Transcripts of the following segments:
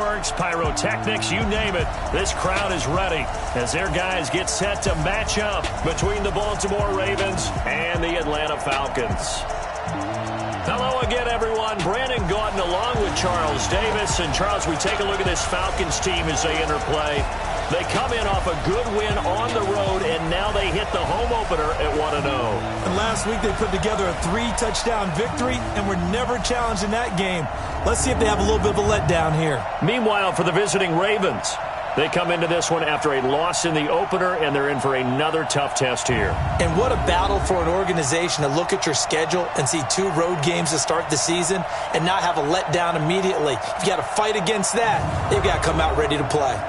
fireworks, pyrotechnics, you name it. This crowd is ready as their guys get set to match up between the Baltimore Ravens and the Atlanta Falcons. Hello again, everyone. Brandon Gaudin along with Charles Davis. And, Charles, we take a look at this Falcons team as they enter play. They come in off a good win on the road, and now they hit the home opener at 1-0. And last week they put together a 3-touchdown victory, and were never challenged in that game. Let's see if they have a little bit of a letdown here. Meanwhile, for the visiting Ravens, they come into this one after a loss in the opener, and they're in for another tough test here. And what a battle for an organization to look at your schedule and see 2 road games to start the season and not have a letdown immediately. You've got to fight against that. They've got to come out ready to play.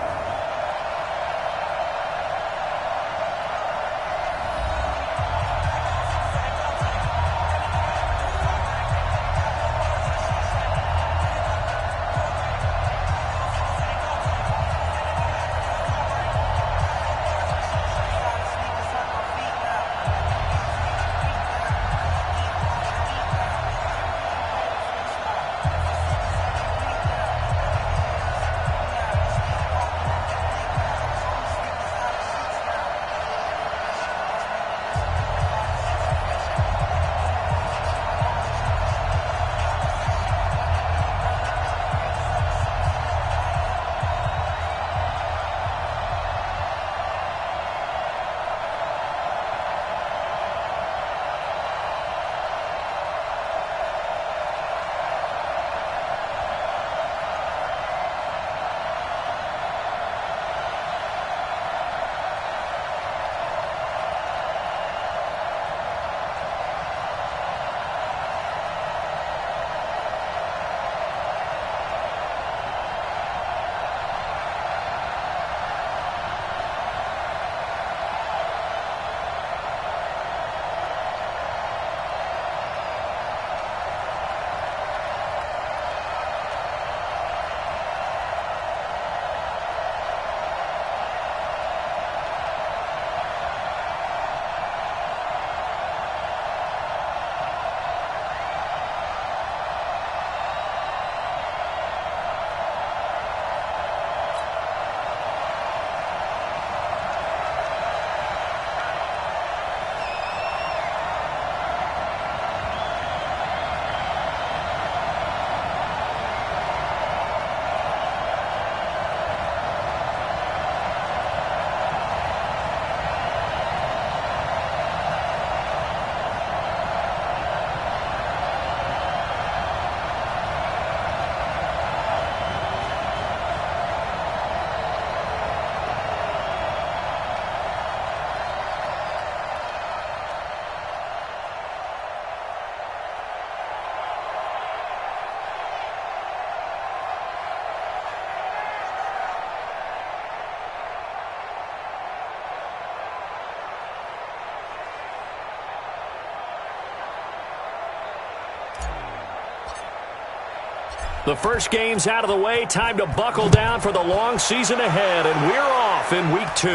The first game's out of the way. Time to buckle down for the long season ahead. And we're off in week 2.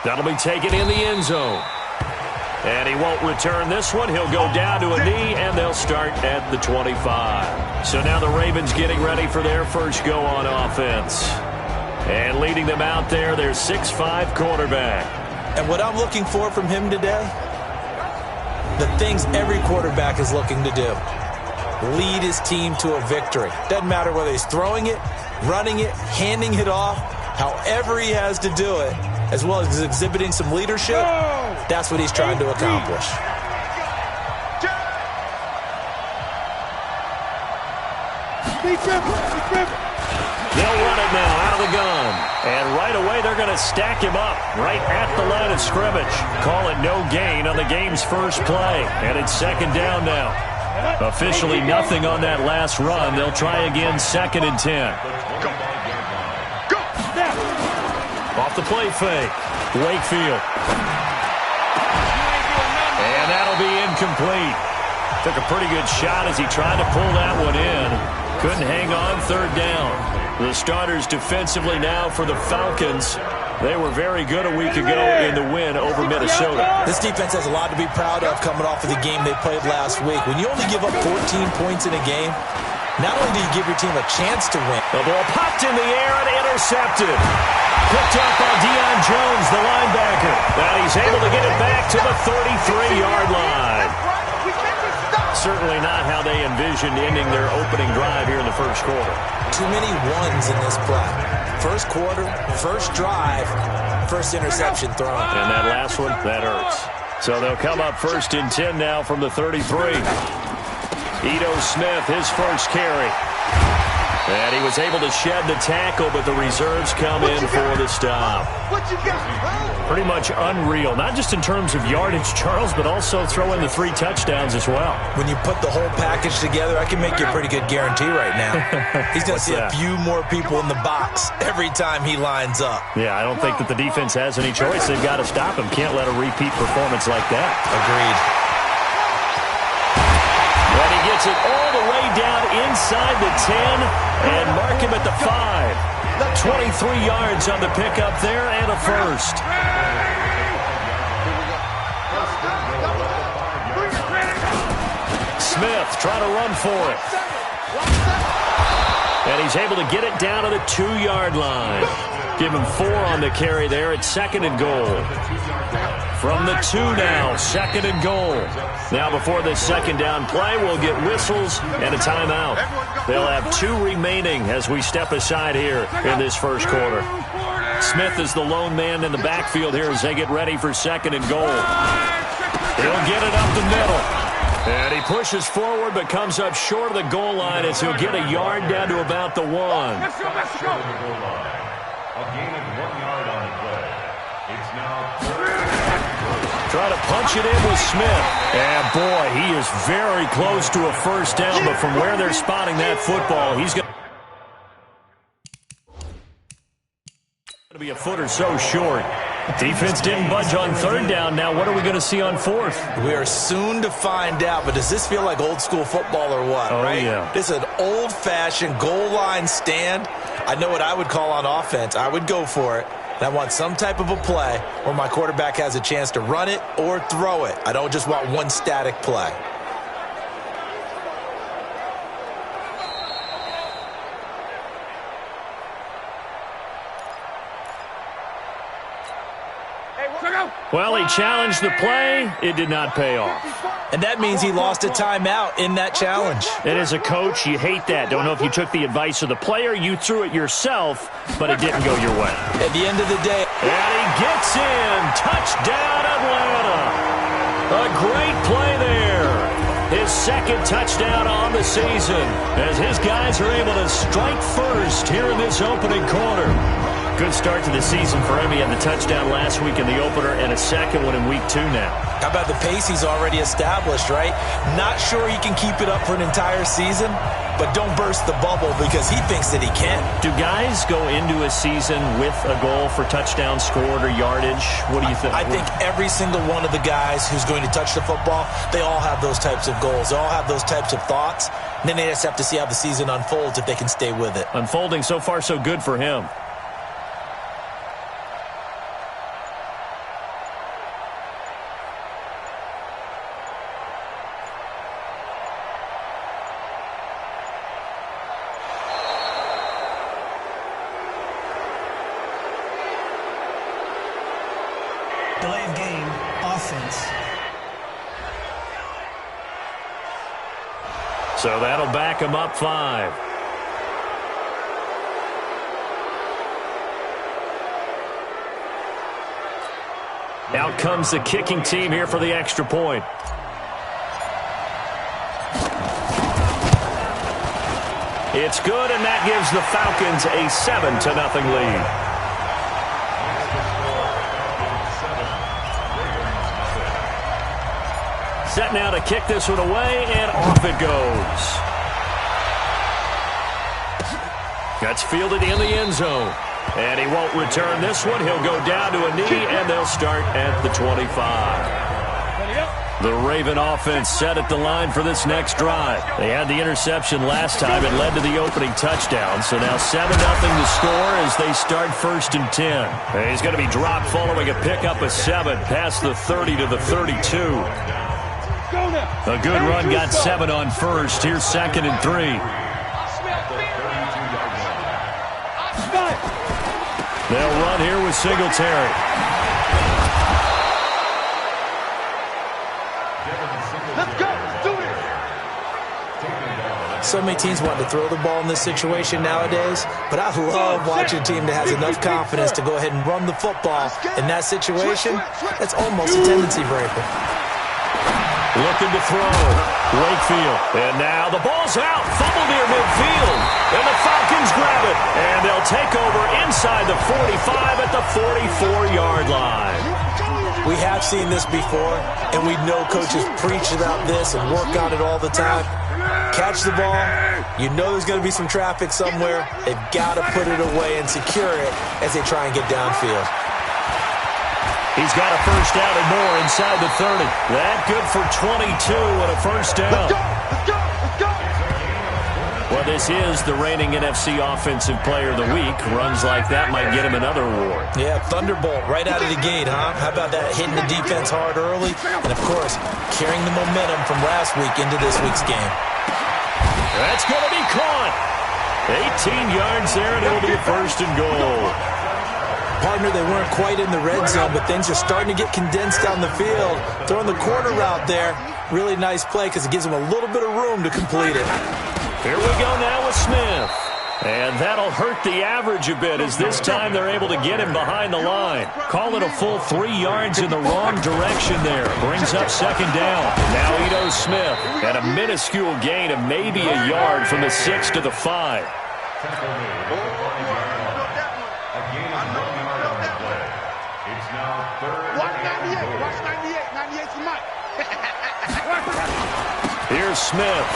That'll be taken in the end zone. And he won't return this one. He'll go down to a knee, and they'll start at the 25. So now the Ravens getting ready for their first go on offense. And leading them out there, their 6'5" quarterback. And what I'm looking for from him today, the things every quarterback is looking to do. Lead his team to a victory. Doesn't matter whether he's throwing it, running it, handing it off, however he has to do it, as well as exhibiting some leadership, that's what he's trying to accomplish. They'll run it now out of the gun. And right away they're going to stack him up right at the line of scrimmage. Call it no gain on the game's first play. And it's second down now. Officially nothing on that last run. They'll try again, 2nd and 10. Off the play fake. Wakefield. And that'll be incomplete. Took a pretty good shot as he tried to pull that one in. Couldn't hang on, 3rd down. The starters defensively now for the Falcons. They were very good a week ago in the win over Minnesota. This defense has a lot to be proud of coming off of the game they played last week. When you only give up 14 points in a game, Not only do you give your team a chance to win. The ball popped in the air and intercepted. Picked up by Deion Jones, the linebacker. And he's able to get it back to the 33-yard line. Certainly not how they envisioned ending their opening drive here in the first quarter. Too many ones in this play. First quarter, first drive, first interception thrown. And that last one, that hurts. So they'll come up 1st and 10 now from the 33. Ito Smith, his first carry. And he was able to shed the tackle, but the reserves come in for the stop. Pretty much unreal, not just in terms of yardage, Charles, but also throw in the 3 touchdowns as well. When you put the whole package together, I can make you a pretty good guarantee right now. He's going to see a few more people in the box every time he lines up. Yeah, I don't think that the defense has any choice. They've got to stop him. Can't let a repeat performance like that. Agreed. And he gets it all the way down inside the 10 and mark him at the 5. 23 yards on the pickup there and a first. Smith trying to run for it. And he's able to get it down to the 2-yard line. Give him 4 on the carry there at 2nd and goal. From the 2 now, 2nd and goal. Now before this second down play, we'll get whistles and a timeout. They'll have 2 remaining as we step aside here in this first quarter. Smith is the lone man in the backfield here as they get ready for 2nd and goal. He'll get it up the middle. And he pushes forward but comes up short of the goal line as he'll get a yard down to about the 1. Let's go. A gain of 1 yard on the play. It's now trying to punch it in with Smith. And boy, he is very close to a first down, but from where they're spotting that football, he's going to be a foot or so short. Defense didn't budge on 3rd down. Now what are we going to see on 4th? We are soon to find out, but does this feel like old school football or what? Oh, right? Yeah. This is an old-fashioned goal line stand. I know what I would call on offense. I would go for it. And I want some type of a play where my quarterback has a chance to run it or throw it. I don't just want one static play. Well, he challenged the play. It did not pay off. And that means he lost a timeout in that challenge. And as a coach, you hate that. Don't know if you took the advice of the player, you threw it yourself, but it didn't go your way. At the end of the day. And he gets in. Touchdown, Atlanta. A great play there. His 2nd touchdown on the season as his guys are able to strike first here in this opening quarter. Good start to the season for him. He had the touchdown last week in the opener and a 2nd one in week 2 now. How about the pace he's already established, right? Not sure he can keep it up for an entire season, but don't burst the bubble because he thinks that he can. Do guys go into a season with a goal for touchdowns scored or yardage? What do you think? I think every single one of the guys who's going to touch the football, they all have those types of goals. They all have those types of thoughts. And then they just have to see how the season unfolds if they can stay with it. Unfolding so far so good for him. Delay of game, offense. So that'll back him up 5. Out comes the kicking team here for the extra point. It's good, and that gives the Falcons a 7-0 lead. Set now to kick this one away, and off it goes. That's fielded in the end zone. And he won't return this one. He'll go down to a knee, and they'll start at the 25. The Raven offense set at the line for this next drive. They had the interception last time. It led to the opening touchdown. So now 7-0 to score as they start 1st and 10. And he's going to be dropped following a pickup of 7 past the 30 to the 32. A good run got 7 on 1st. Here's 2nd and 3. They'll run here with Singletary. Let's go. Let's do this. So many teams want to throw the ball in this situation nowadays, but I love watching a team that has enough confidence to go ahead and run the football. In that situation, that's almost a tendency breaker. Looking to throw. Wakefield. And now the ball's out. Fumble near midfield. And the Falcons grab it. And they'll take over inside the 45 at the 44-yard line. We have seen this before, and we know coaches preach about this and work on it all the time. Catch the ball. You know there's going to be some traffic somewhere. They've got to put it away and secure it as they try and get downfield. He's got a first down and more inside the 30. That good for 22 and a first down. Let's go. Let's go. Let's go. Well, this is the reigning NFC Offensive Player of the Week. Runs like that might get him another award. Yeah, thunderbolt right out of the gate, huh? How about that, hitting the defense hard early? And, of course, carrying the momentum from last week into this week's game. That's going to be caught. 18 yards there, and it'll be a first and goal. Partner, they weren't quite in the red zone, but things are starting to get condensed down the field. Throwing the corner route there, really nice play because it gives them a little bit of room to complete it. Here we go now with Smith. And that'll hurt the average a bit as this time they're able to get him behind the line. Call it a full 3 yards in the wrong direction there. Brings up second down. Now Ito Smith at a minuscule gain of maybe a yard from the 6 to the 5. Here's Smith.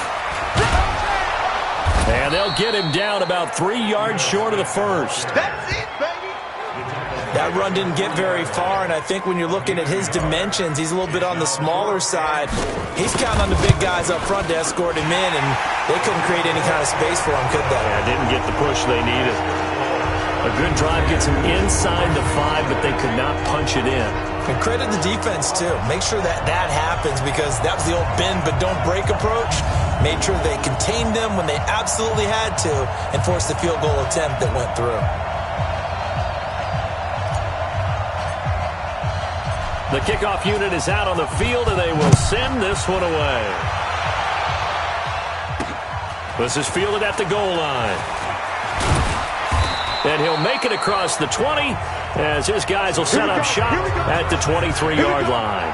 And they'll get him down about 3 yards short of the first. That's it, baby. That run didn't get very far, and I think when you're looking at his dimensions, he's a little bit on the smaller side. He's counting on the big guys up front to escort him in, and they couldn't create any kind of space for him, could they? Yeah, didn't get the push they needed. A good drive gets him inside the 5, but they could not punch it in. And credit the defense, too. Make sure that that happens because that was the old bend but don't break approach. Made sure they contained them when they absolutely had to and forced the field goal attempt that went through. The kickoff unit is out on the field, and they will send this one away. This is fielded at the goal line. And he'll make it across the 20 as his guys will set up shop at the 23-yard line.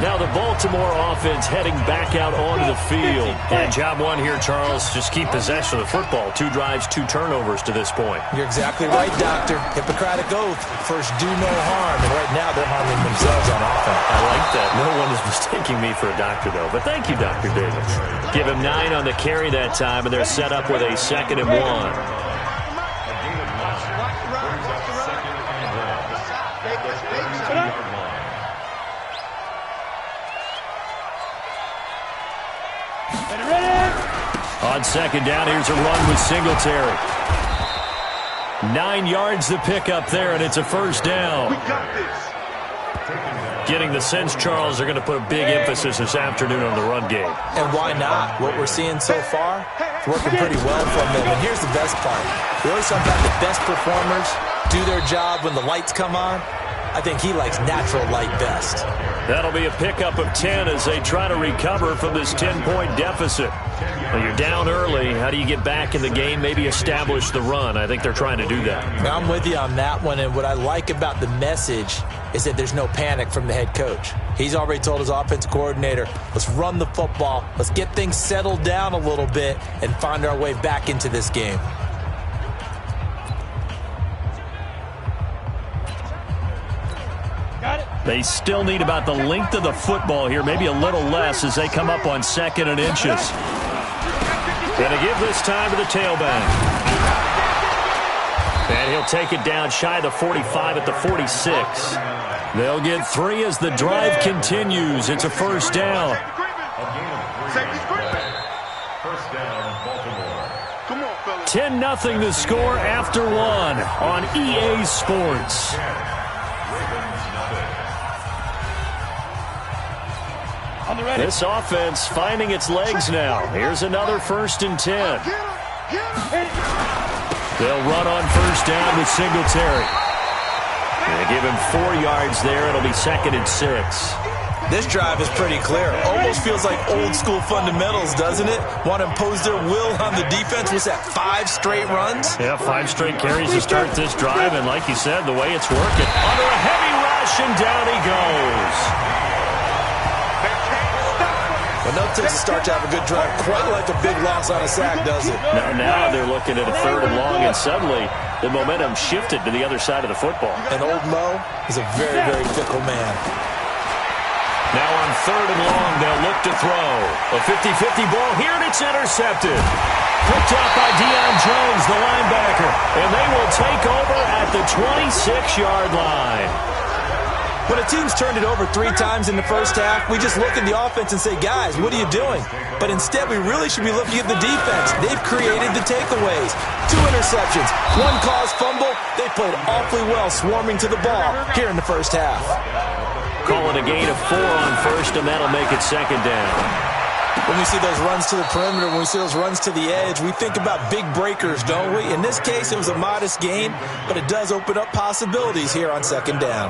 Now the Baltimore offense heading back out onto the field. And job one here, Charles, just keep possession of the football. 2 drives, 2 turnovers to this point. You're exactly right, Doctor. Hippocratic oath. First, do no harm. And right now, they're harming themselves on offense. I like that. No one is mistaking me for a doctor, though. But thank you, Dr. Davis. Give him 9 on the carry that time, and they're set up with a 2nd and 1. On 2nd down, here's a run with Singletary. 9 yards to pick up there, and it's a first down. Getting the sense, Charles, they're going to put a big emphasis this afternoon on the run game. And why not? What we're seeing so far, it's working pretty well from them. And here's the best part. We always talk about the best performers do their job when the lights come on. I think he likes natural light best. That'll be a pickup of 10 as they try to recover from this 10-point deficit. Well, you're down early. How do you get back in the game, maybe establish the run? I think they're trying to do that. Now, I'm with you on that one, and what I like about the message is that there's no panic from the head coach. He's already told his offensive coordinator, let's run the football, let's get things settled down a little bit and find our way back into this game. They still need about the length of the football here, maybe a little less as they come up on 2nd and inches. Going to give this time to the tailback. And he'll take it down shy of the 45 at the 46. They'll get 3 as the drive continues. It's a first down. First down, Baltimore. 10-0 the score after 1 on EA Sports. This offense finding its legs now. Here's another 1st and 10. They'll run on first down with Singletary. They give him 4 yards there. It'll be 2nd and 6. This drive is pretty clear. Almost feels like old-school fundamentals, doesn't it? Want to impose their will on the defense. Was that 5 straight runs? Yeah, 5 straight carries to start this drive, and like you said, the way it's working. Under a heavy rush, and down he goes. But no takes a start to have a good drive. Quite like a big loss on a sack, does it? Now they're looking at a 3rd and long, and suddenly the momentum shifted to the other side of the football. And old Mo is a very, very fickle man. Now on 3rd and long, they'll look to throw. A 50-50 ball here, and it's intercepted. Picked up by Deion Jones, the linebacker. And they will take over at the 26-yard line. When a team's turned it over 3 times in the first half, we just look at the offense and say, guys, what are you doing? But instead, we really should be looking at the defense. They've created the takeaways. 2 interceptions, 1 caused fumble. They played awfully well swarming to the ball here in the first half. Calling a gain of 4 on first, and that'll make it 2nd down. When we see those runs to the perimeter, when we see those runs to the edge, we think about big breakers, don't we? In this case, it was a modest gain, but it does open up possibilities here on 2nd down.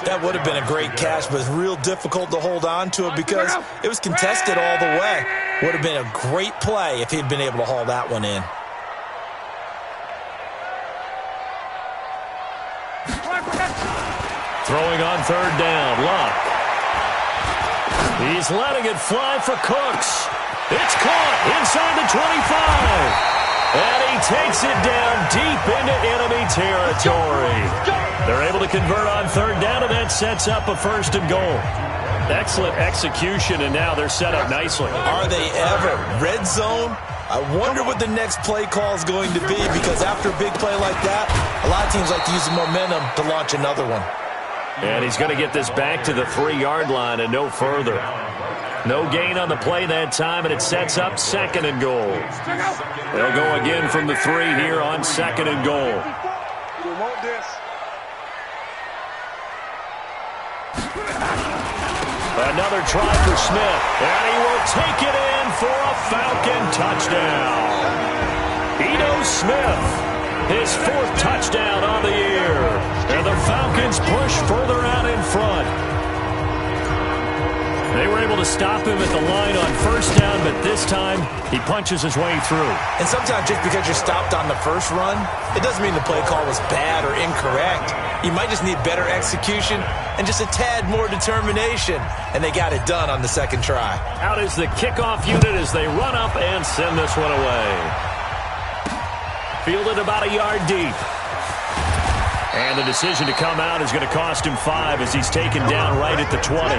That would have been a great catch, but it's real difficult to hold on to it because it was contested all the way. Would have been a great play if he'd been able to haul that one in. Throwing on 3rd down, Luck. He's letting it fly for Cooks. It's caught inside the 25. And he takes it down deep into enemy territory. They're able to convert on 3rd down, and that sets up a 1st and goal. Excellent execution, and now they're set up nicely. Are they ever? Red zone? I wonder what the next play call is going to be, because after a big play like that, a lot of teams like to use the momentum to launch another one. And he's going to get this back to the 3-yard line and no further. No gain on the play that time, and it sets up 2nd and goal. They'll go again from the 3 here on 2nd and goal. Another try for Smith, and he will take it in for a Falcon touchdown. Ito Smith, his 4th touchdown on the year. And the Falcons push further out in front. They were able to stop him at the line on 1st down, but this time he punches his way through. And sometimes just because you're stopped on the first run, it doesn't mean the play call was bad or incorrect. You might just need better execution and just a tad more determination. And they got it done on the 2nd try. Out is the kickoff unit as they run up and send this one away. Fielded about a yard deep. And the decision to come out is going to cost him 5 as he's taken down right at the 20.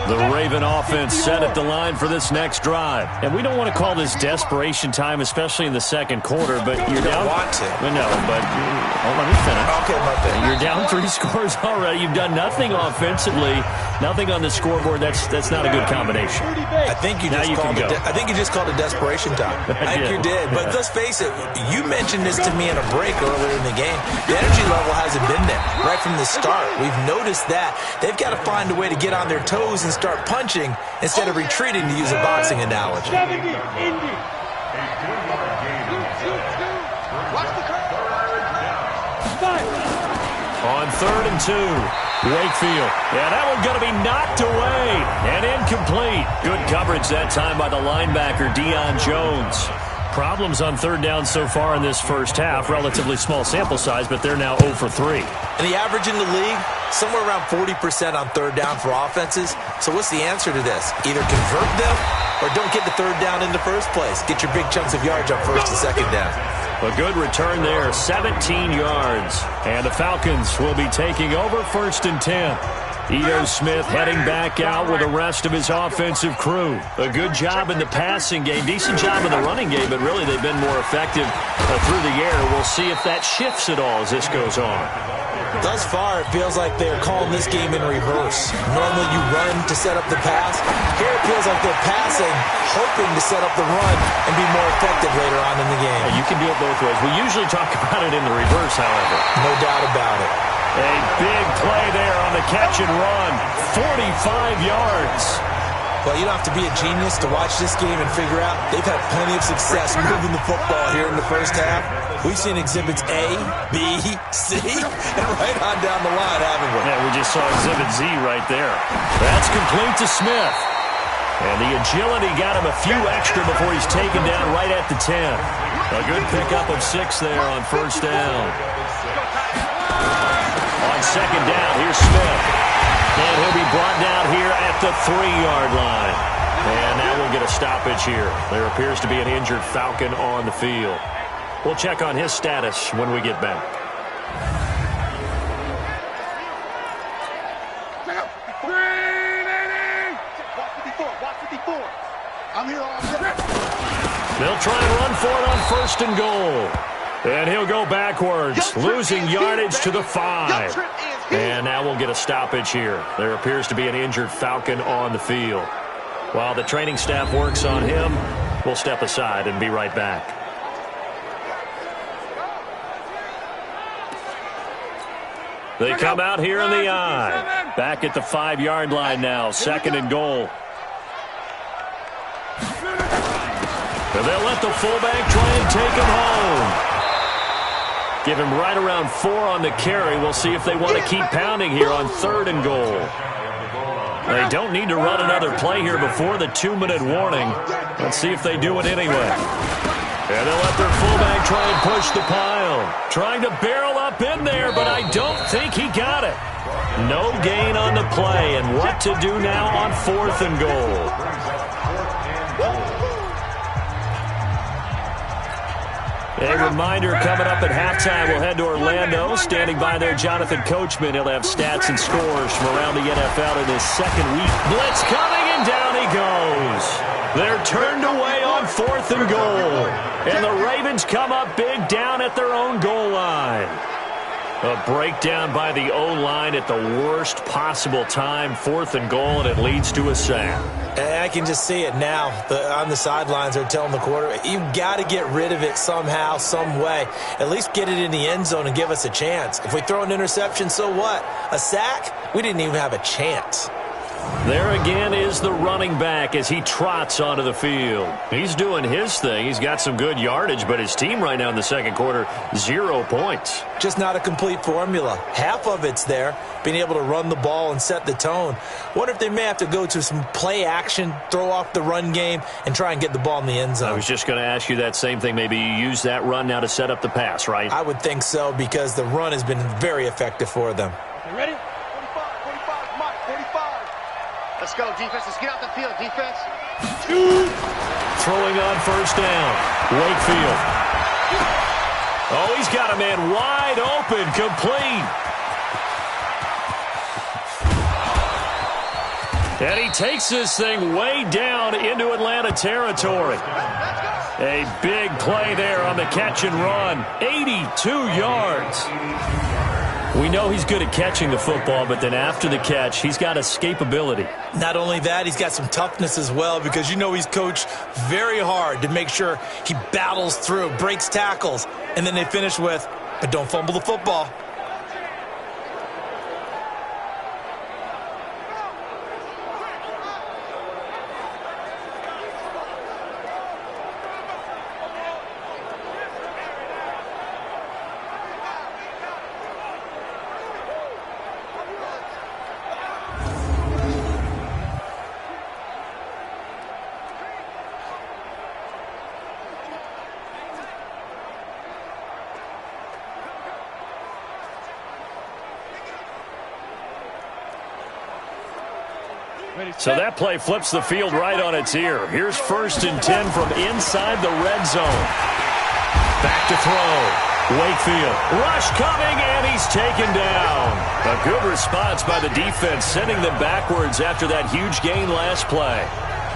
The Raven offense set at the line for this next drive. And we don't want to call this desperation time, especially in the 2nd quarter, but you're down. You don't want to. No, but let me finish. Okay, my bad. You're down 3 scores already. You've done nothing offensively, nothing on the scoreboard. That's not a good combination. I think you just called it. I think you just called it desperation time. I think you did. But let's face it. You mentioned this to me in a break earlier in the game. The energy level hasn't been there right from the start. We've noticed that they've got to find a way to get on their toes and start punching instead of retreating, to use a boxing analogy. On 3rd and 2, Wakefield. Yeah, that one's going to be knocked away and incomplete. Good coverage that time by the linebacker, Deion Jones. Problems on 3rd down so far in this first half. Relatively small sample size, but they're now 0 for 3. And the average in the league, somewhere around 40% on 3rd down for offenses. So what's the answer to this? Either convert them or don't get the 3rd down in the first place. Get your big chunks of yards on 1st and 2nd down. A good return there, 17 yards. And the Falcons will be taking over 1st and 10. Ito Smith heading back out with the rest of his offensive crew. A good job in the passing game, decent job in the running game, but really they've been more effective through the air. We'll see if that shifts at all as this goes on. Thus far, it feels like they're calling this game in reverse. Normally you run to set up the pass. Here it feels like they're passing, hoping to set up the run and be more effective later on in the game. You can do it both ways. We usually talk about it in the reverse, however. No doubt about it. A big play there on the catch and run. 45 yards. Well, you don't have to be a genius to watch this game and figure out they've had plenty of success moving the football here in the first half. We've seen exhibits A, B, C, and right on down the line, haven't we? Yeah, we just saw exhibit Z right there. That's complete to Smith. And the agility got him a few extra before he's taken down right at the 10. A good pickup of 6 there on first down. On second down, here's Smith. And he'll be brought down here at the 3-yard line. And now we'll get a stoppage here. There appears to be an injured Falcon on the field. We'll check on his status when we get back. I'm here all day. They'll try and run for it on first and goal. And he'll go backwards, losing yardage to the 5. And now we'll get a stoppage here. There appears to be an injured Falcon on the field. While the training staff works on him, we'll step aside and be right back. They come out here in the I. Back at the 5-yard line now, second and goal. And they'll let the fullback try and take him home. Give him right around 4 on the carry. We'll see if they want to keep pounding here on third and goal. They don't need to run another play here before the 2-minute warning. Let's see if they do it anyway. And they'll let their fullback try and push the pile. Trying to barrel up in there, but I don't think he got it. No gain on the play, and what to do now on fourth and goal. A reminder, coming up at halftime, we'll head to Orlando. Standing by there, Jonathan Coachman. He'll have stats and scores from around the NFL in his second week. Blitz coming, and down he goes. They're turned away on fourth and goal. And the Ravens come up big down at their own goal line. A breakdown by the O-line at the worst possible time. Fourth and goal, and it leads to a sack. I can just see it now. On the sidelines, they're telling the quarterback, you've got to get rid of it somehow, some way. At least get it in the end zone and give us a chance. If we throw an interception, so what? A sack? We didn't even have a chance. There again is the running back as he trots onto the field. He's doing his thing. He's got some good yardage, but his team right now in the second quarter, 0 points. Just not a complete formula. Half of it's there, being able to run the ball and set the tone. Wonder if they may have to go to some play action, throw off the run game, and try and get the ball in the end zone. I was just going to ask you that same thing. Maybe you use that run now to set up the pass, right? I would think so, because the run has been very effective for them. You ready? 45, Mike, 45. Let's go, defense. Let's get out the field, defense. Throwing on first down, Wakefield. Oh, he's got a man wide open, complete. And he takes this thing way down into Atlanta territory. A big play there on the catch and run. 82 yards. We know he's good at catching the football, but then after the catch, he's got escapability. Not only that, he's got some toughness as well, because you know he's coached very hard to make sure he battles through, breaks tackles, and then they finish with, but don't fumble the football. So that play flips the field right on its ear. Here's first and 10 from inside the red zone. Back to throw. Wakefield. Rush coming, and he's taken down. A good response by the defense, sending them backwards after that huge gain last play.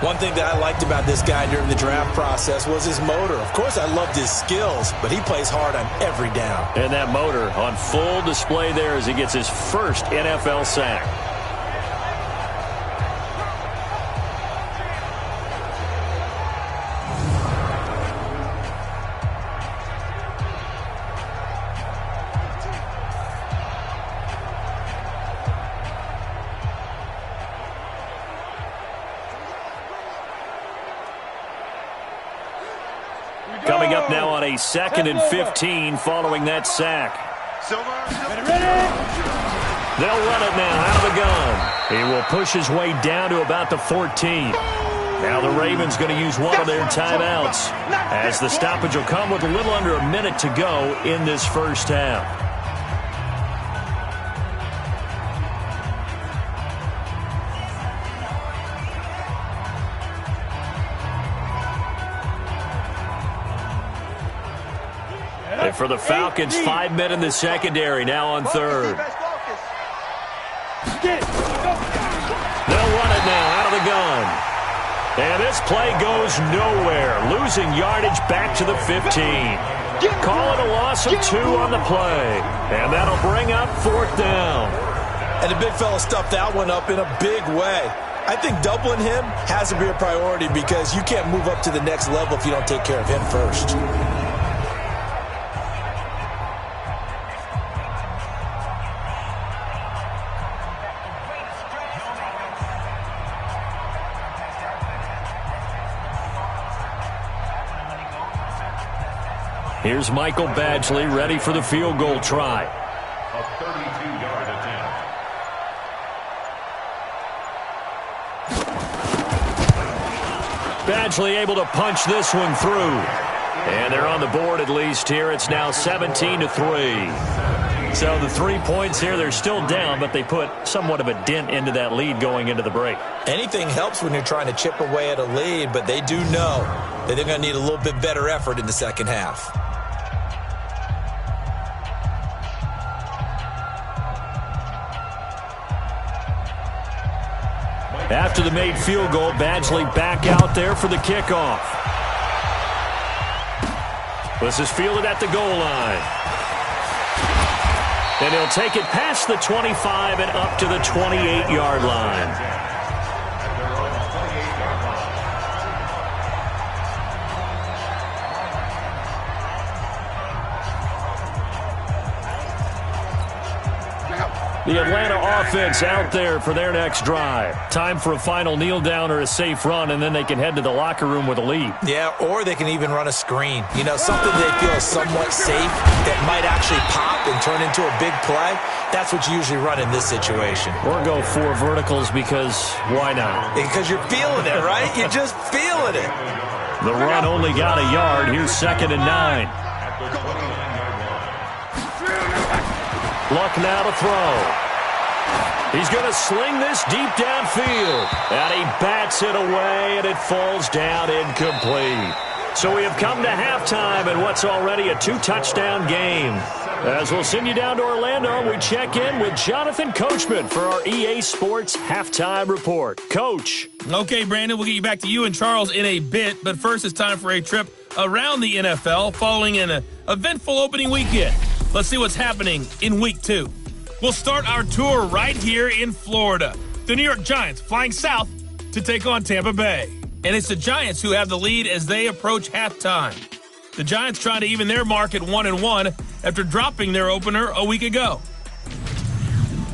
One thing that I liked about this guy during the draft process was his motor. Of course, I loved his skills, but he plays hard on every down. And that motor on full display there as he gets his first NFL sack. Coming up now on a 2nd and 15 following that sack. They'll run it now out of the gun. He will push his way down to about the 14. Now the Ravens going to use one of their timeouts, as the stoppage will come with a little under a minute to go in this first half. And for the Falcons, 5 men in the secondary, now on third. They'll run it now out of the gun. And this play goes nowhere, losing yardage back to the 15. Call it a loss of 2 on the play. And that'll bring up 4th down. And the big fella stuffed that one up in a big way. I think doubling him has to be a priority because you can't move up to the next level if you don't take care of him first. Here's Michael Badgley ready for the field goal try. A 32-yard attempt. Badgley able to punch this one through. And they're on the board at least here. It's now 17-3. So the 3 points here, they're still down, but they put somewhat of a dent into that lead going into the break. Anything helps when you're trying to chip away at a lead, but they do know that they're going to need a little bit better effort in the second half. After the made field goal, Badgley back out there for the kickoff. This is fielded at the goal line. And he'll take it past the 25 and up to the 28-yard line. The Atlanta offense out there for their next drive. Time for a final kneel down or a safe run, and then they can head to the locker room with a lead. Yeah, or they can even run a screen. You know, something they feel is somewhat safe that might actually pop and turn into a big play. That's what you usually run in this situation. Or go 4 verticals because why not? Because you're feeling it, right? You're just feeling it. The run only got a yard. Here's 2nd and 9. Luck now to throw. He's going to sling this deep downfield. And he bats it away, and it falls down incomplete. So we have come to halftime in what's already a 2-touchdown game. As we'll send you down to Orlando, we check in with Jonathan Coachman for our EA Sports Halftime Report. Coach. Okay, Brandon, we'll get you back to you and Charles in a bit. But first, it's time for a trip around the NFL following an eventful opening weekend. Let's see what's happening in Week 2. We'll start our tour right here in Florida. The New York Giants flying south to take on Tampa Bay. And it's the Giants who have the lead as they approach halftime. The Giants trying to even their mark at 1-1 after dropping their opener a week ago.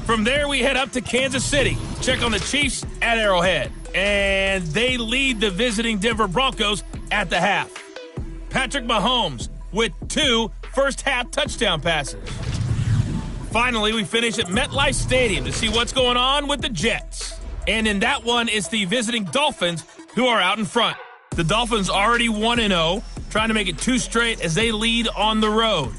From there, we head up to Kansas City. Check on the Chiefs at Arrowhead. And they lead the visiting Denver Broncos at the half. Patrick Mahomes with 2 first-half touchdown passes. Finally, we finish at MetLife Stadium to see what's going on with the Jets. And in that one, it's the visiting Dolphins who are out in front. The Dolphins already 1-0, trying to make it 2 straight as they lead on the road.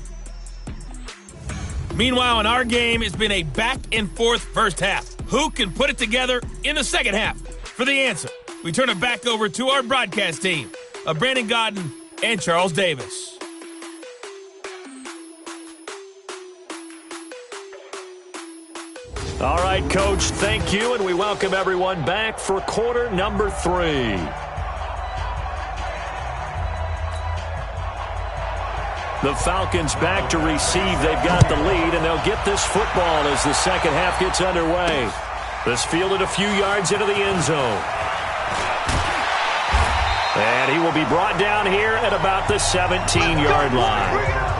Meanwhile, in our game, it's been a back-and-forth first half. Who can put it together in the second half? For the answer, we turn it back over to our broadcast team of Brandon Godden and Charles Davis. All right, Coach, thank you, and we welcome everyone back for quarter number 3. The Falcons back to receive. They've got the lead, and they'll get this football as the second half gets underway. This fielded a few yards into the end zone. And he will be brought down here at about the 17-yard line.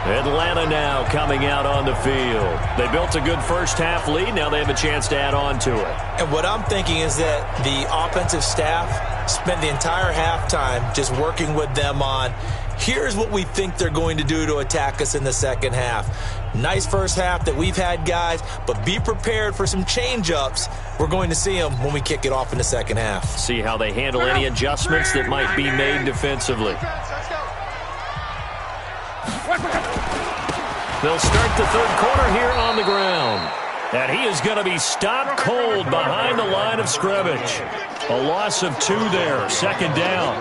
Atlanta now coming out on the field. They built a good first-half lead. Now they have a chance to add on to it. And what I'm thinking is that the offensive staff spent the entire halftime just working with them on, here's what we think they're going to do to attack us in the second half. Nice first half that we've had, guys, but be prepared for some change-ups. We're going to see them when we kick it off in the second half. See how they handle any adjustments that might be made defensively. They'll start the third quarter here on the ground. And he is going to be stopped cold behind the line of scrimmage. A loss of 2 there, second down.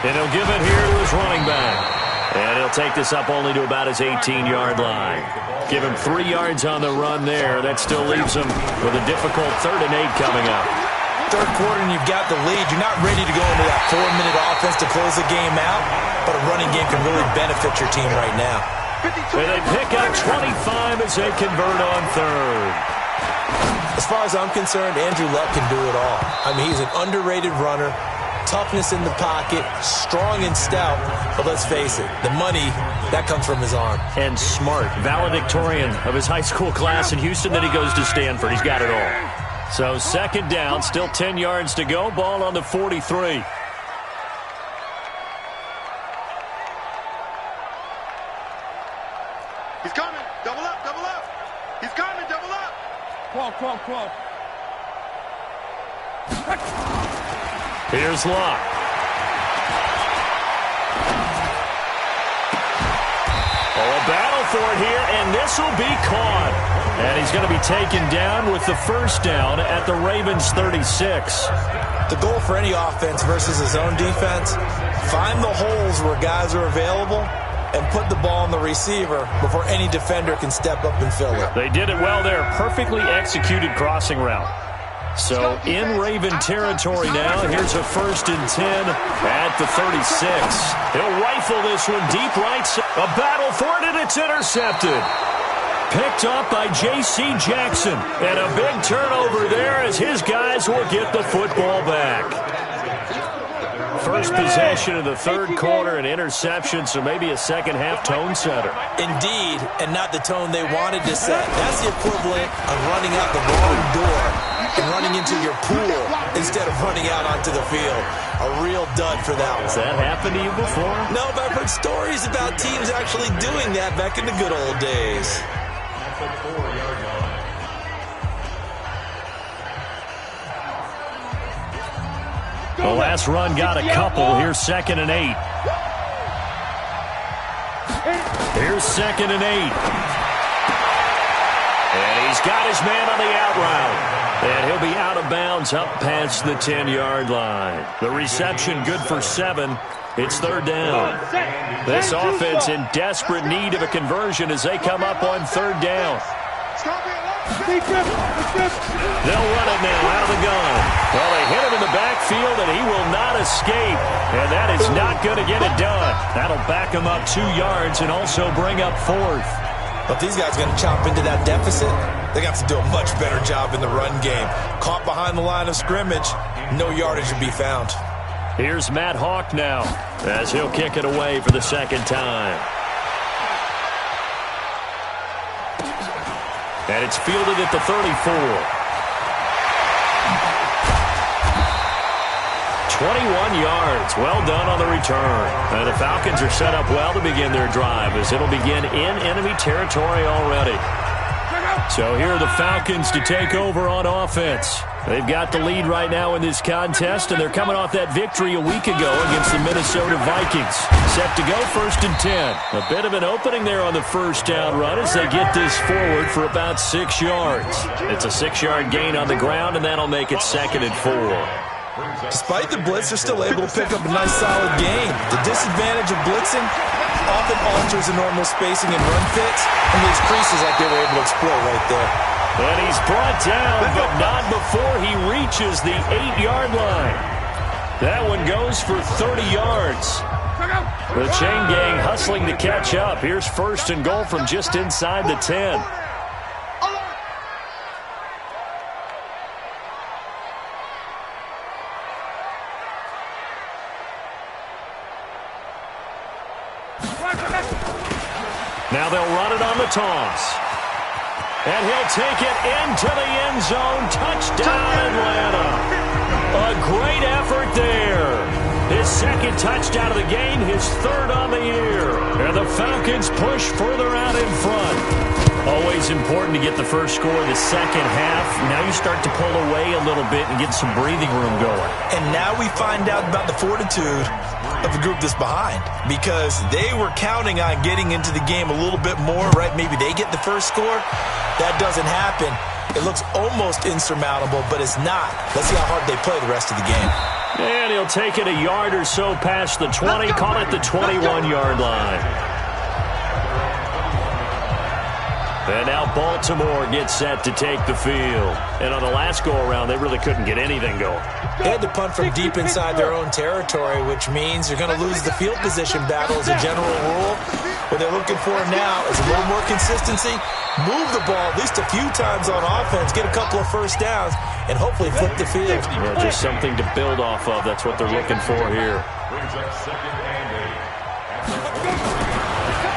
And he'll give it here to his running back. And he'll take this up only to about his 18-yard line. Give him 3 yards on the run there. That still leaves him with a difficult 3rd and 8 coming up. Third quarter and you've got the lead. You're not ready to go into that 4-minute offense to close the game out, but a running game can really benefit your team right now. And they pick up 25 as they convert on 3rd. As far as I'm concerned, Andrew Luck can do it all. I mean, he's an underrated runner, toughness in the pocket, strong and stout, but let's face it, the money, that comes from his arm. And smart, valedictorian of his high school class in Houston, then he goes to Stanford. He's got it all. So second down, still 10 yards to go. Ball on the 43. He's coming. Double up, double up. He's coming, double up. Call. Here's Luck. Oh, a battle for it here, and this will be caught. And he's going to be taken down with the first down at the Ravens' 36. The goal for any offense versus his own defense, find the holes where guys are available and put the ball on the receiver before any defender can step up and fill it. They did it well there. Perfectly executed crossing route. So in Raven territory now, here's a 1st and 10 at the 36. He'll rifle this one deep right side. A battle for it, and it's intercepted. Picked up by J.C. Jackson. And a big turnover there as his guys will get the football back. First possession of the third quarter, an interception, so maybe a second-half tone setter. Indeed, and not the tone they wanted to set. That's the equivalent of running out the wrong door and running into your pool instead of running out onto the field. A real dud for that one. Has that happened to you before? No, but I've heard stories about teams actually doing that back in the good old days. The last run got a couple. Here's 2nd and 8. Here's 2nd and 8. And he's got his man on the out route. And he'll be out of bounds up past the 10-yard line. The reception good for 7. It's 3rd down. This offense in desperate need of a conversion as they come up on 3rd down. They'll run it now out of the gun. Well, they hit him in the backfield, and he will not escape. And that is not going to get it done. That'll back him up 2 yards and also bring up 4th. But these guys are going to chop into that deficit. They got to do a much better job in the run game. Caught behind the line of scrimmage, no yardage to be found. Here's Matt Hawk now as he'll kick it away for the second time. And it's fielded at the 34. 21 yards. Well done on the return. And the Falcons are set up well to begin their drive as it'll begin in enemy territory already. So here are the Falcons to take over on offense. They've got the lead right now in this contest, and they're coming off that victory a week ago against the Minnesota Vikings. Set to go 1st and 10. A bit of an opening there on the first down run as they get this forward for about 6 yards. It's a 6-yard gain on the ground, and that'll make it 2nd and 4. Despite the blitz, they're still able to pick up a nice solid gain. The disadvantage of blitzing often alters the normal spacing and run fits, and these creases like they were able to exploit right there. And he's brought down, but not before he reaches the 8-yard line. That one goes for 30 yards. The chain gang hustling to catch up. Here's 1st and goal from just inside the 10. toss. And he'll take it into the end zone. Touchdown, Atlanta. A great effort there. His second touchdown of the game, his third on the year. And the Falcons push further out in front. Always important to get the first score the second half. Now you start to pull away a little bit and get some breathing room going. And now we find out about the fortitude of the group that's behind, because they were counting on getting into the game a little bit more, right? Maybe they get the first score. That doesn't happen. It looks almost insurmountable, but it's not. Let's see how hard they play the rest of the game. And he'll take it a yard or so past the 20, call it the 21-yard line. And now Baltimore gets set to take the field. And on the last go-around, they really couldn't get anything going. They had to punt from deep inside their own territory, which means you're going to lose the field position battle as a general rule. What they're looking for now is a little more consistency, move the ball at least a few times on offense, get a couple of first downs, and hopefully flip the field. Well, just something to build off of. That's what they're looking for here.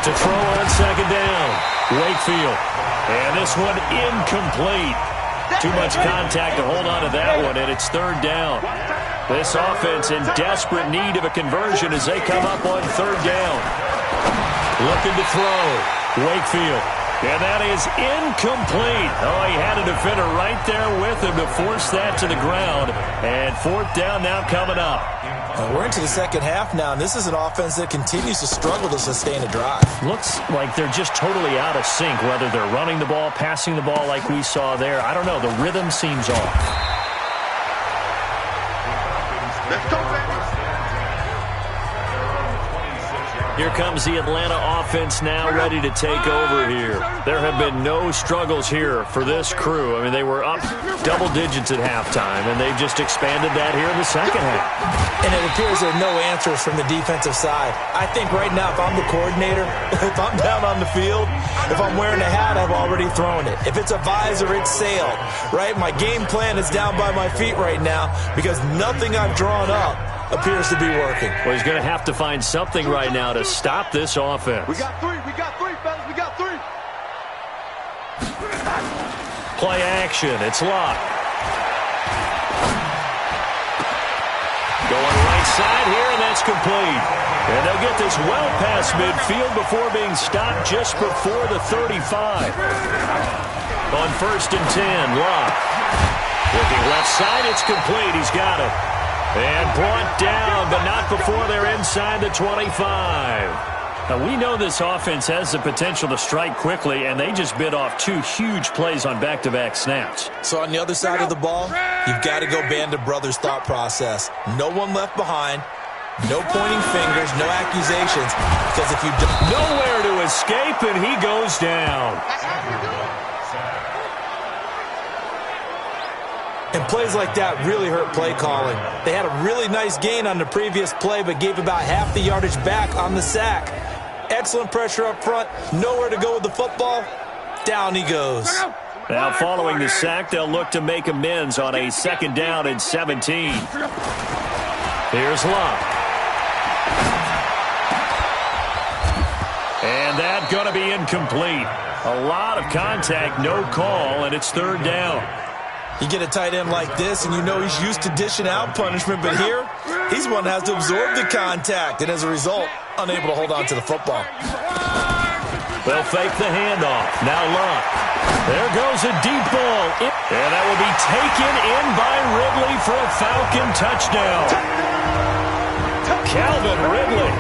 To throw on second down, Wakefield. And this one incomplete. Too much contact to hold on to that one, and it's third down. This offense in desperate need of a conversion as they come up on third down. Looking to throw, Wakefield. And that is incomplete. Oh, he had a defender right there with him to force that to the ground. And fourth down now coming up. We're into the second half now, and this is an offense that continues to struggle to sustain a drive. Looks like they're just totally out of sync, whether they're running the ball, passing the ball like we saw there. I don't know. The rhythm seems off. Let's go, baby. Here comes the Atlanta offense now ready to take over here. There have been no struggles here for this crew. I mean, they were up double digits at halftime, and they've just expanded that here in the second half. And it appears there are no answers from the defensive side. I think right now, if I'm the coordinator, if I'm down on the field, if I'm wearing a hat, I've already thrown it. If it's a visor, it's sailed, right? My game plan is down by my feet right now because nothing I've drawn up appears to be working. Well, he's going to have to find something right now to stop this offense. We got three, fellas, we got three. Play action, it's locked. Going right side here, and that's complete. And they'll get this well past midfield before being stopped just before the 35. On 1st and 10, Locke. Looking left side, it's complete. He's got it. And brought down, but not before they're inside the 25. Now, we know this offense has the potential to strike quickly, and they just bit off two huge plays on back-to-back snaps. So on the other side of the ball, you've got to go band of brothers thought process. No one left behind, no pointing fingers, no accusations, because if you don't... Nowhere to escape, and he goes down. And plays like that really hurt play calling. They had a really nice gain on the previous play, but gave about half the yardage back on the sack. Excellent pressure up front. Nowhere to go with the football. Down he goes. Now, following the sack, they'll look to make amends on a 2nd down and 17. Here's Locke. And that's going to be incomplete. A lot of contact, no call, and it's 3rd down. You get a tight end like this, and you know he's used to dishing out punishment, but here, he's one that has to absorb the contact, and as a result, unable to hold on to the football. They'll fake the handoff. Now Locke. There goes a deep ball. And that will be taken in by Ridley for a Falcon touchdown. Calvin Ridley,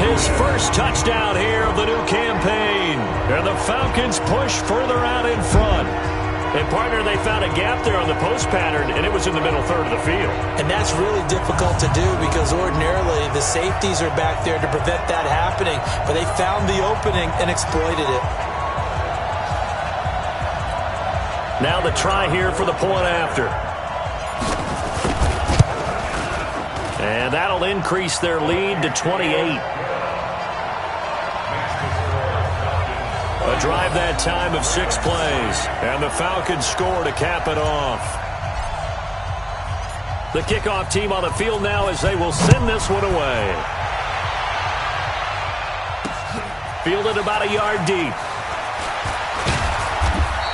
his first touchdown here of the new campaign. And the Falcons push further out in front. And, partner, they found a gap there on the post pattern, and it was in the middle third of the field. And that's really difficult to do because ordinarily the safeties are back there to prevent that happening. But they found the opening and exploited it. Now the try here for the point after. And that'll increase their lead to 28. A drive that time of 6 plays. And the Falcons score to cap it off. The kickoff team on the field now as they will send this one away. Fielded about a yard deep.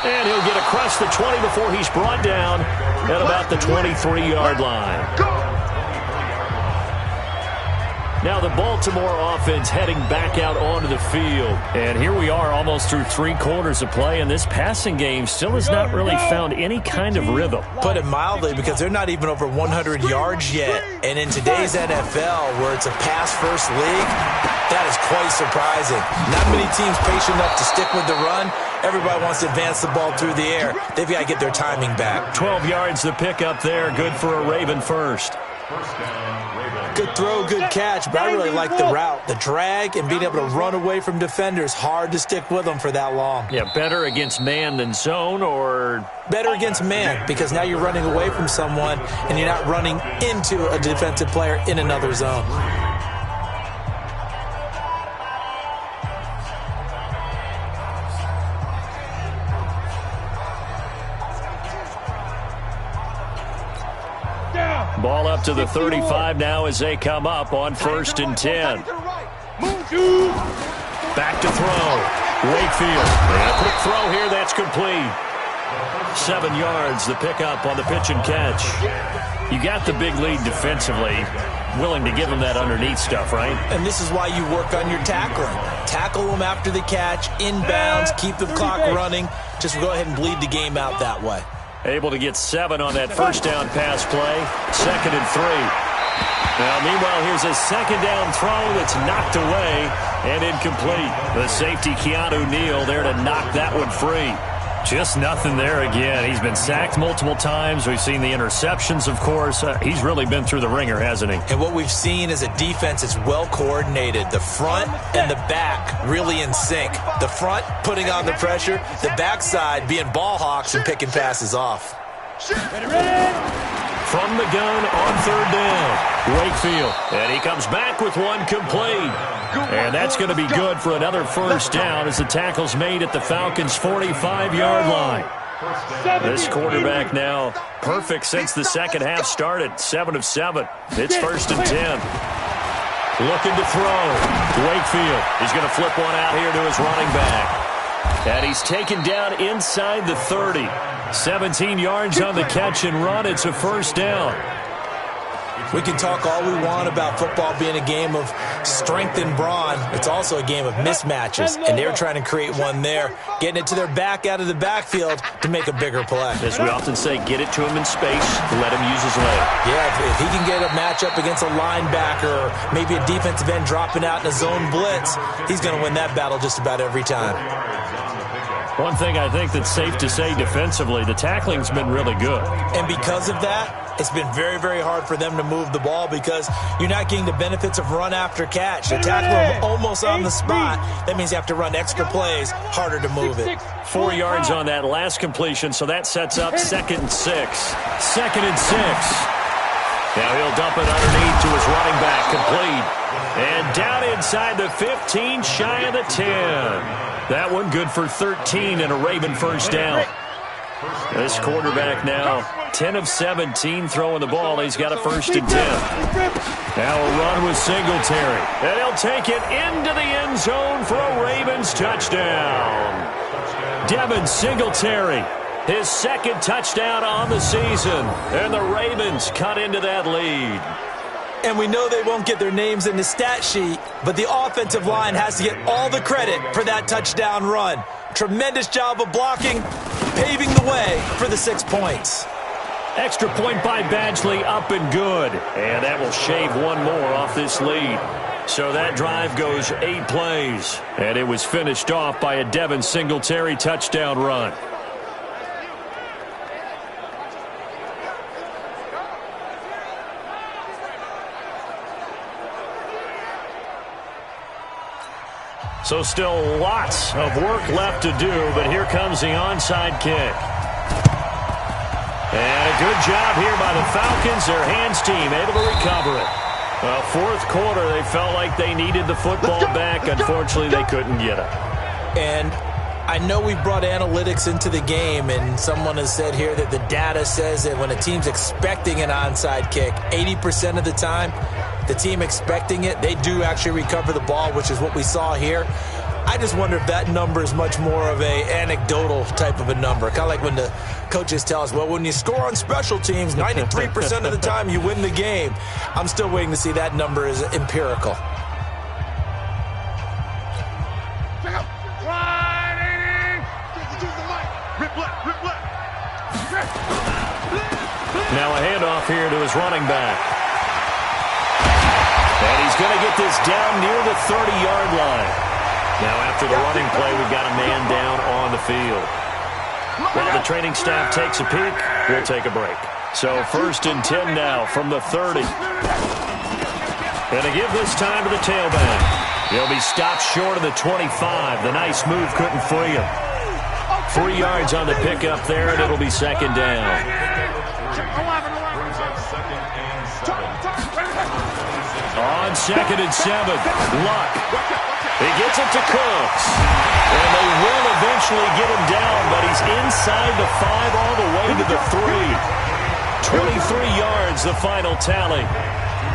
And he'll get across the 20 before he's brought down at about the 23-yard line. Now the Baltimore offense heading back out onto the field. And here we are almost through 3 quarters of play, and this passing game still has not really found any kind of rhythm. Put it mildly, because they're not even over 100 yards yet. And in today's NFL, where it's a pass-first league, that is quite surprising. Not many teams patient enough to stick with the run. Everybody wants to advance the ball through the air. They've got to get their timing back. 12 yards the pickup there. Good for a Raven first. Good throw, good catch, but I really like the route. The drag and being able to run away from defenders, hard to stick with them for that long. Yeah, better against man than zone, or? Better against man, because now you're running away from someone and you're not running into a defensive player in another zone. Ball up to the 35 now as they come up on 1st and 10. Back to throw. Wakefield. And a quick throw here. That's complete. 7 yards, the pickup on the pitch and catch. You got the big lead defensively. Willing to give them that underneath stuff, right? And this is why you work on your tackling. Tackle them after the catch, inbounds, keep the clock running. Just go ahead and bleed the game out that way. Able to get 7 on that first down pass play. 2nd and 3. Now, meanwhile, here's a 2nd down throw that's knocked away and incomplete. The safety, Keanu Neal, there to knock that one free. Just nothing there again. He's been sacked multiple times. We've seen the interceptions, of course. He's really been through the ringer, hasn't he? And what we've seen is a defense that's well coordinated. The front and the back really in sync. The front putting on the pressure. The backside being ball hawks and picking passes off. From the gun on 3rd down, Wakefield. And he comes back with one complete. And that's going to be good for another first down as the tackle's made at the Falcons' 45-yard line. This quarterback now perfect since the second half started. 7 of 7. It's 1st and 10. Looking to throw. Wakefield. He's going to flip one out here to his running back. And he's taken down inside the 30. 17 yards on the catch and run. It's a first down. We can talk all we want about football being a game of strength and brawn. It's also a game of mismatches, and they're trying to create one there, getting it to their back out of the backfield to make a bigger play. As we often say, get it to him in space, let him use his leg. Yeah, if he can get a matchup against a linebacker or maybe a defensive end dropping out in a zone blitz, he's going to win that battle just about every time. One thing I think that's safe to say defensively, the tackling's been really good. And because of that, it's been very, very hard for them to move the ball because you're not getting the benefits of run after catch. The tackle almost on the spot. That means you have to run extra plays, harder to move it. 4 yards on that last completion, so that sets up 2nd and 6. 2nd and 6. Now he'll dump it underneath to his running back, complete. And down inside the 15, shy of the 10. That one good for 13 and a Raven first down. This quarterback now 10 of 17 throwing the ball. He's got a 1st and 10. Now a run with Singletary. And he'll take it into the end zone for a Ravens touchdown. Devin Singletary, his 2nd touchdown on the season. And the Ravens cut into that lead. And we know they won't get their names in the stat sheet, but the offensive line has to get all the credit for that touchdown run. Tremendous job of blocking, paving the way for the 6 points. Extra point by Badgley, up and good. And that will shave one more off this lead. So that drive goes 8 plays. And it was finished off by a Devin Singletary touchdown run. So still lots of work left to do, but here comes the onside kick. And a good job here by the Falcons, their hands team, able to recover it. Well, 4th quarter, they felt like they needed the football back. Unfortunately, they couldn't get it. And I know we brought analytics into the game, and someone has said here that the data says that when a team's expecting an onside kick, 80% of the time, the team expecting it, they do actually recover the ball, which is what we saw here. I just wonder if that number is much more of a anecdotal type of a number. Kind of like when the coaches tell us, well, when you score on special teams, 93% of the time you win the game. I'm still waiting to see that number is empirical. Now a handoff here to his running back. And he's going to get this down near the 30-yard line. Now after the running play, we've got a man down on the field. While the training staff takes a peek, we'll take a break. So 1st and 10 now from the 30. And to give this time to the tailback. He'll be stopped short of the 25. The nice move couldn't free him. 3 yards on the pickup there, and it'll be 2nd down. On 2nd and 7, Luck. He gets it to Cooks. And they will eventually get him down, but he's inside the 5 all the way to the 3. 23 yards, the final tally.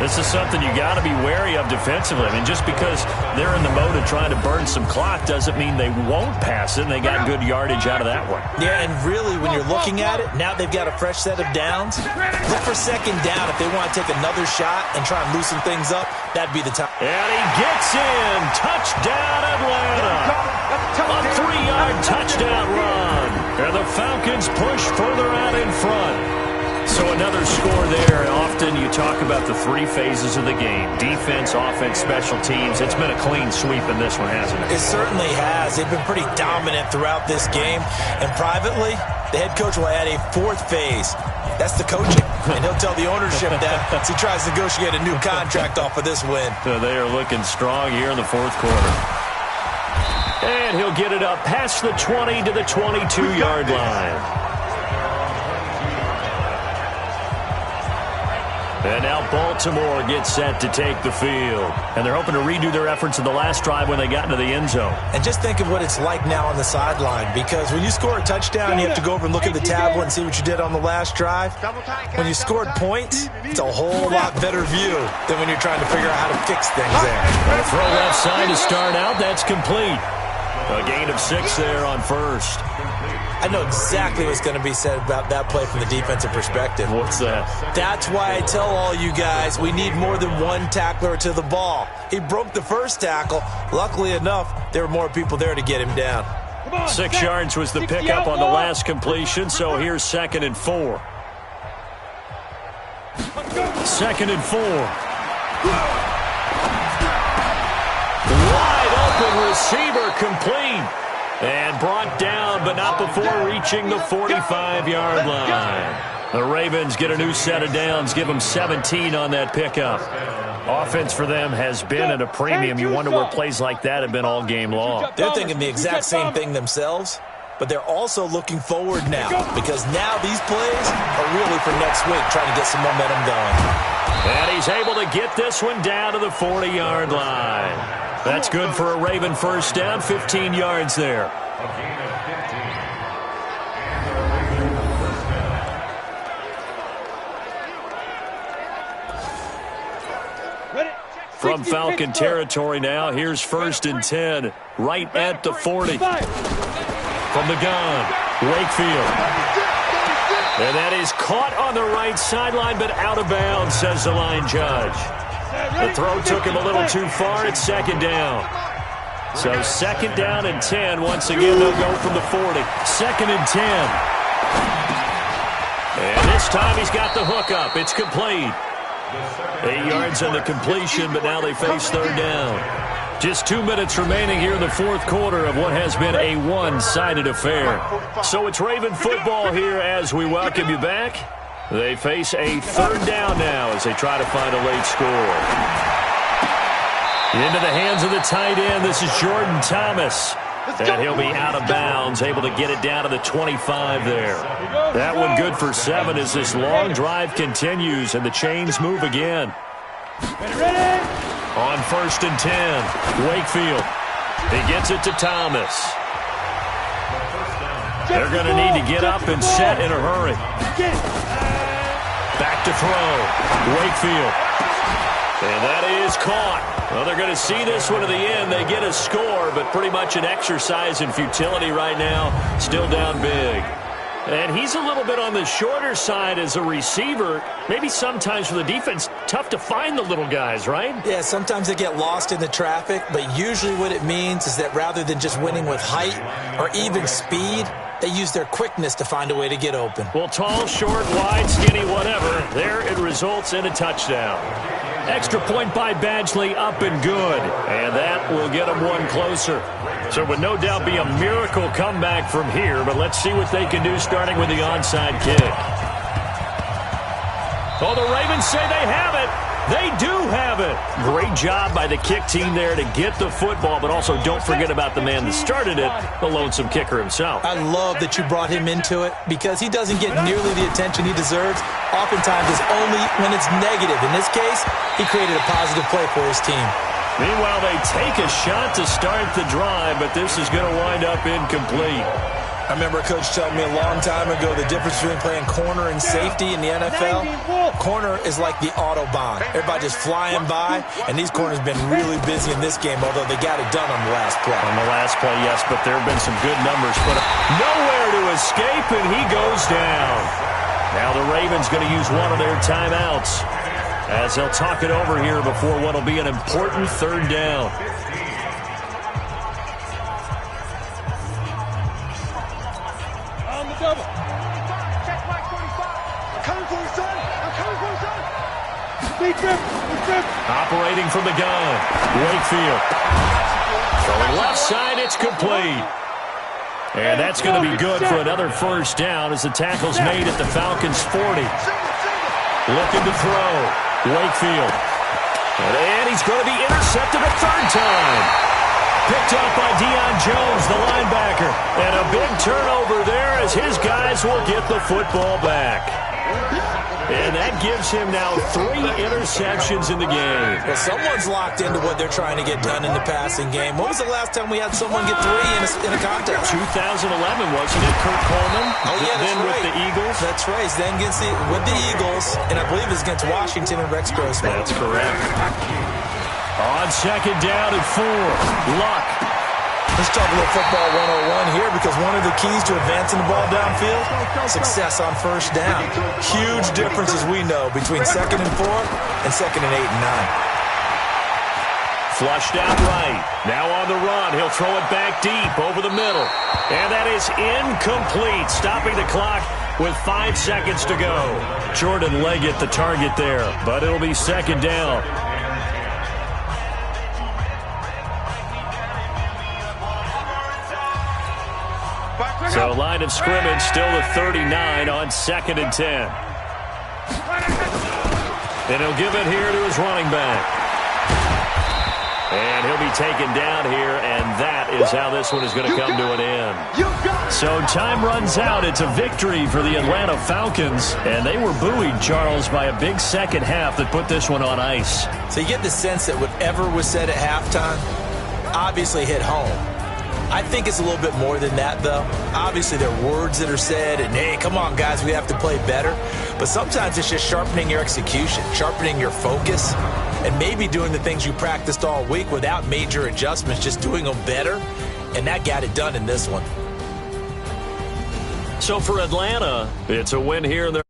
This is something you got to be wary of defensively. I mean, just because they're in the mode of trying to burn some clock doesn't mean they won't pass it, and they got good yardage out of that one. Yeah, and really, when you're looking at it, now they've got a fresh set of downs. Look for 2nd down. If they want to take another shot and try and loosen things up, that'd be the time. And he gets in. Touchdown, Atlanta. A 3-yard touchdown run. And the Falcons push further out in front. So another score there. Often you talk about the 3 phases of the game. Defense, offense, special teams. It's been a clean sweep in this one, hasn't it? It certainly has. They've been pretty dominant throughout this game. And privately, the head coach will add a 4th phase. That's the coaching. And he'll tell the ownership that as he tries to negotiate a new contract off of this win. So they are looking strong here in the 4th quarter. And he'll get it up past the 20 to the 22-yard line. And now Baltimore gets set to take the field. And they're hoping to redo their efforts in the last drive when they got into the end zone. And just think of what it's like now on the sideline. Because when you score a touchdown, you have to go over and look at the tablet and see what you did on the last drive. When you scored points, it's a whole lot better view than when you're trying to figure out how to fix things there. And a throw left side to start out. That's complete. A gain of 6 there on 1st. I know exactly what's going to be said about that play from the defensive perspective. What's that? That's why I tell all you guys we need more than one tackler to the ball. He broke the first tackle. Luckily enough, there were more people there to get him down. 6 yards was the pickup on the last completion, so here's 2nd and 4. 2nd and 4. Wide open receiver complete. And brought down, but not before reaching the 45-yard line. The Ravens get a new set of downs, give them 17 on that pickup. Offense for them has been at a premium. You wonder where plays like that have been all game long. They're thinking the exact same thing themselves, but they're also looking forward now because now these plays are really for next week, trying to get some momentum going. And he's able to get this one down to the 40-yard line. That's good for a Raven 1st down, 15 yards there. From Falcon territory now, here's 1st and 10, right at the 40. From the gun, Wakefield. And that is caught on the right sideline, but out of bounds, says the line judge. The throw took him a little too far. It's 2nd down. So 2nd down and 10. Once again, they'll go from the 40. 2nd and 10. And this time he's got the hook up. It's complete. 8 yards on the completion, but now they face 3rd down. Just 2 minutes remaining here in the 4th quarter of what has been a one-sided affair. So it's Raven football here as we welcome you back. They face a 3rd down now as they try to find a late score. Into the hands of the tight end. This is Jordan Thomas. And he'll be out of bounds, able to get it down to the 25 there. That one good for 7 as this long drive continues and the chains move again. On 1st and 10, Wakefield. He gets it to Thomas. They're going to need to get up and set in a hurry. Back to throw. Wakefield. And that is caught. Well, they're going to see this one to the end. They get a score, but pretty much an exercise in futility right now. Still down big. And he's a little bit on the shorter side as a receiver. Maybe sometimes for the defense, tough to find the little guys, right? Yeah, sometimes they get lost in the traffic, but usually what it means is that rather than just winning with height or even speed, they use their quickness to find a way to get open. Well, tall, short, wide, skinny, whatever. There it results in a touchdown. Extra point by Badgley, up and good. And that will get them one closer. So it would no doubt be a miracle comeback from here, but let's see what they can do starting with the onside kick. Oh, the Ravens say they have it. They do have it. Great job by the kick team there to get the football, but also don't forget about the man that started it, the lonesome kicker himself. I love that you brought him into it because he doesn't get nearly the attention he deserves. Oftentimes it's only when it's negative. In this case, he created a positive play for his team. Meanwhile, they take a shot to start the drive, but this is going to wind up incomplete. I remember a coach telling me a long time ago the difference between playing corner and safety in the NFL. Corner is like the Autobahn. Everybody just flying by, and these corners have been really busy in this game, although they got it done on the last play. On the last play, yes, but there have been some good numbers. But nowhere to escape, and he goes down. Now the Ravens going to use one of their timeouts as they'll talk it over here before what will be an important third down. Operating from the gun, Wakefield. Going left side, it's complete. And that's going to be good for another first down as the tackle's made at the Falcons' 40. Looking to throw, Wakefield. And he's going to be intercepted a third time. Picked up by Deion Jones, the linebacker. And a big turnover there as his guys will get the football back. And that gives him now 3 interceptions in the game. Well, someone's locked into what they're trying to get done in the passing game. When was the last time we had someone get 3 in a contest? 2011, wasn't it? Kurt Coleman. Oh, yeah, that's then right. with the Eagles. That's right. Then with the Eagles, and I believe it's against Washington and Rex Grossman. That's correct. On second down and 4, Luck. Let's talk a little football 101 here because one of the keys to advancing the ball downfield, success on first down. Huge differences we know between 2nd and 4 and 2nd and 8 and 9. Flushed out right. Now on the run. He'll throw it back deep over the middle. And that is incomplete. Stopping the clock with 5 seconds to go. Jordan Leggett the target there, but it'll be second down. So line of scrimmage still the 39 on 2nd and 10. And he'll give it here to his running back. And he'll be taken down here, and that is how this one is going to come to an end. So time runs out. It's a victory for the Atlanta Falcons, and they were buoyed, Charles, by a big second half that put this one on ice. So you get the sense that whatever was said at halftime obviously hit home. I think it's a little bit more than that, though. Obviously, there are words that are said, and, hey, come on, guys, we have to play better. But sometimes it's just sharpening your execution, sharpening your focus, and maybe doing the things you practiced all week without major adjustments, just doing them better, and that got it done in this one. So for Atlanta, it's a win here in their